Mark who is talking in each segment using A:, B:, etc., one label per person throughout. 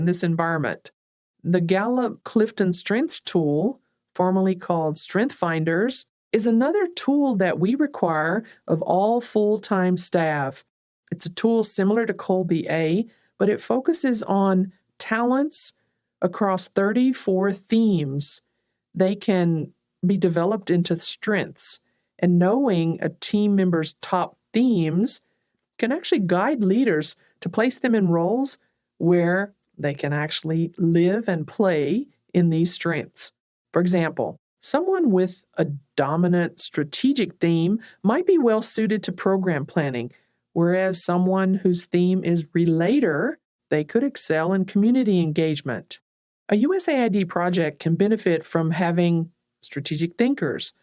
A: in this environment. The Gallup-Clifton Strengths tool, formerly called Strength Finders, is another tool that we require of all full-time staff. It's a tool similar to Colby A, but it focuses on talents across 34 themes. They can be developed into strengths, and knowing a team member's top themes can actually guide leaders to place them in roles where they can actually live and play in these strengths. For example, someone with a dominant strategic theme might be well suited to program planning, whereas someone whose theme is relator, they could excel in community engagement. A USAID project can benefit from having strategic thinkers.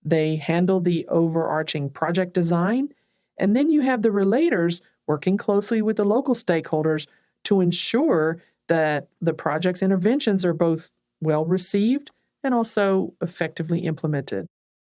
A: They handle the overarching project design, and then you have the relators working closely with the local stakeholders to ensure that the project's interventions are both well received and also effectively implemented.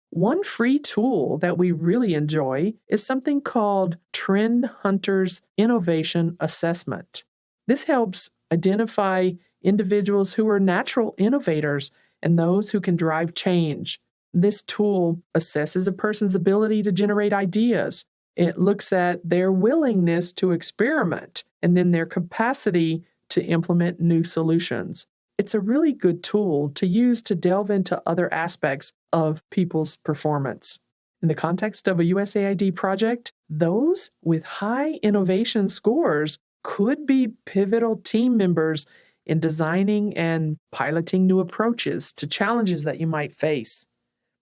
A: One free tool that we really enjoy is something called Trend Hunters Innovation Assessment. This helps identify individuals who are natural innovators and those who can drive change. This tool assesses a person's ability to generate ideas. It looks at their willingness to experiment and then their capacity to implement new solutions. It's a really good tool to use to delve into other aspects of people's performance. In the context of a USAID project, those with high innovation scores could be pivotal team members in designing and piloting new approaches to challenges that you might face.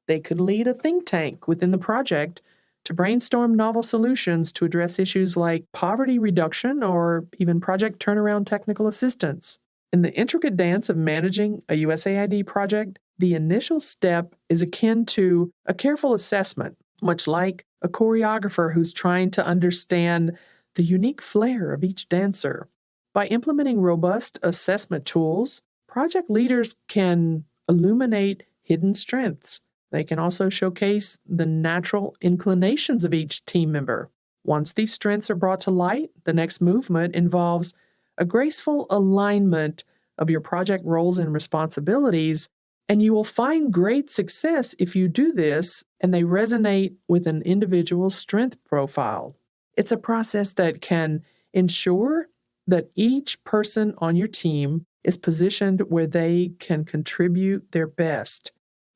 A: They could lead a think tank within the project to brainstorm novel solutions to address issues like poverty reduction or even project turnaround technical assistance. In the intricate dance of managing a USAID project, the initial step is akin to a careful assessment, much like a choreographer who's trying to understand the unique flair of each dancer. By implementing robust assessment tools, project leaders can illuminate hidden strengths. They can also showcase the natural inclinations of each team member. Once these strengths are brought to light, the next movement involves a graceful alignment of your project roles and responsibilities, and you will find great success if you do this and they resonate with an individual's strength profile. It's a process that can ensure that each person on your team is positioned where they can contribute their best.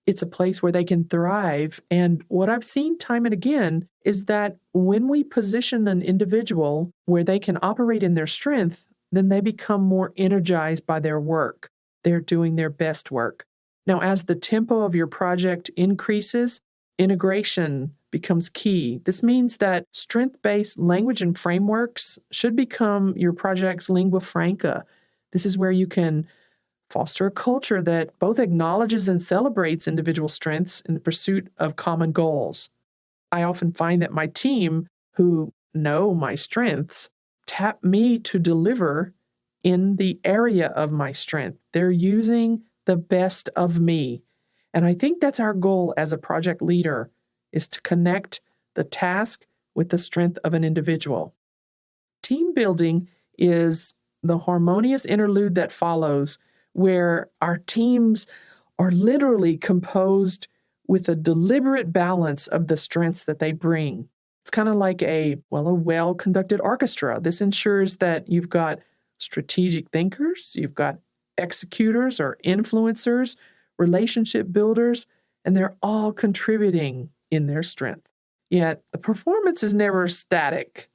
A: It's a place where they can thrive. And what I've seen time and again is that when we position an individual where they can operate in their strength, then they become more energized by their work. They're doing their best work. Now, as the tempo of your project increases, integration becomes key. This means that strength-based language and frameworks should become your project's lingua franca. This is where you can foster a culture that both acknowledges and celebrates individual strengths in the pursuit of common goals. I often find that my team, who know my strengths, tap me to deliver in the area of my strength. They're using the best of me. And I think that's our goal as a project leader, is to connect the task with the strength of an individual. Team building is the harmonious interlude that follows, where our teams are literally composed with a deliberate balance of the strengths that they bring. It's kind of like a well-conducted orchestra. This ensures that you've got strategic thinkers, you've got executors or influencers, relationship builders, and they're all contributing in their strength. Yet the performance is never static.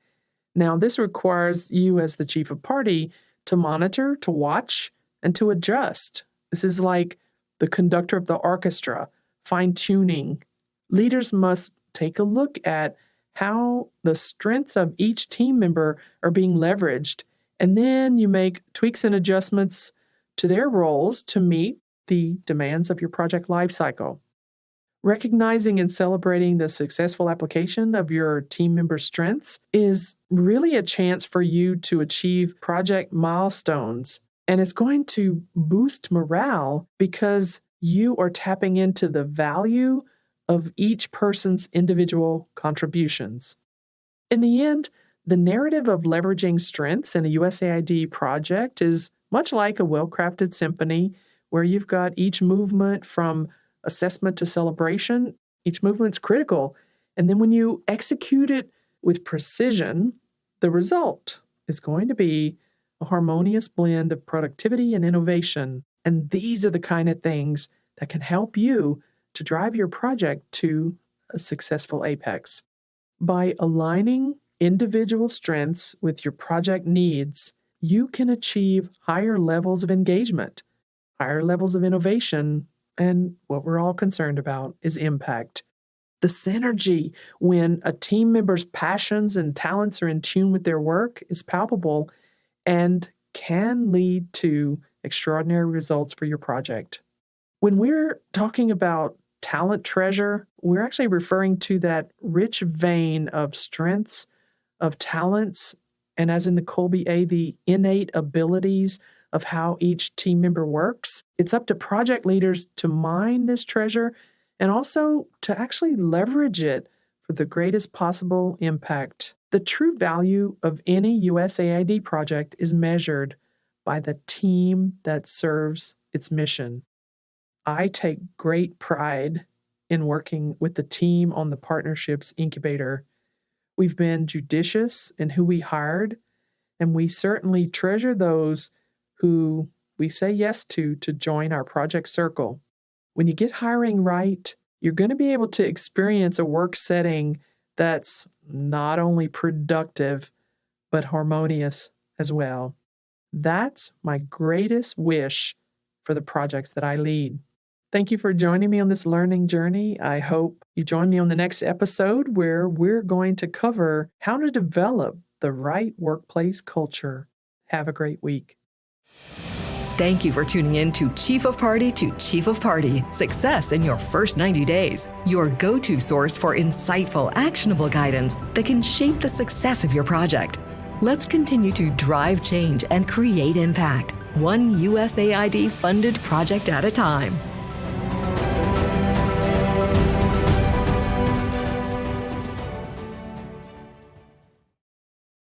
A: Now, this requires you as the chief of party to monitor, to watch, and to adjust. This is like the conductor of the orchestra, fine-tuning. Leaders must take a look at how the strengths of each team member are being leveraged, and then you make tweaks and adjustments to their roles to meet the demands of your project lifecycle. Recognizing and celebrating the successful application of your team members' strengths is really a chance for you to achieve project milestones. And it's going to boost morale because you are tapping into the value of each person's individual contributions. In the end, the narrative of leveraging strengths in a USAID project is much like a well-crafted symphony where you've got each movement from assessment to celebration. Each movement's critical. And then when you execute it with precision, the result is going to be a harmonious blend of productivity and innovation. And these are the kind of things that can help you to drive your project to a successful apex. By aligning individual strengths with your project needs, you can achieve higher levels of engagement, higher levels of innovation, and what we're all concerned about is impact. The synergy when a team member's passions and talents are in tune with their work is palpable and can lead to extraordinary results for your project. When we're talking about talent treasure, we're actually referring to that rich vein of strengths, of talents, and as in the Colby A, the innate abilities of how each team member works. It's up to project leaders to mine this treasure and also to actually leverage it for the greatest possible impact. The true value of any USAID project is measured by the team that serves its mission. I take great pride in working with the team on the Partnerships Incubator. We've been judicious in who we hired, and we certainly treasure those who we say yes to join our project circle. When you get hiring right, you're going to be able to experience a work setting that's not only productive, but harmonious as well. That's my greatest wish for the projects that I lead. Thank you for joining me on this learning journey. I hope you join me on the next episode where we're going to cover how to develop the right workplace culture. Have a great week.
B: Thank you for tuning in to Chief of Party to Chief of Party, Success in Your First 90 Days, your go-to source for insightful, actionable guidance that can shape the success of your project. Let's continue to drive change and create impact, one USAID-funded project at a time.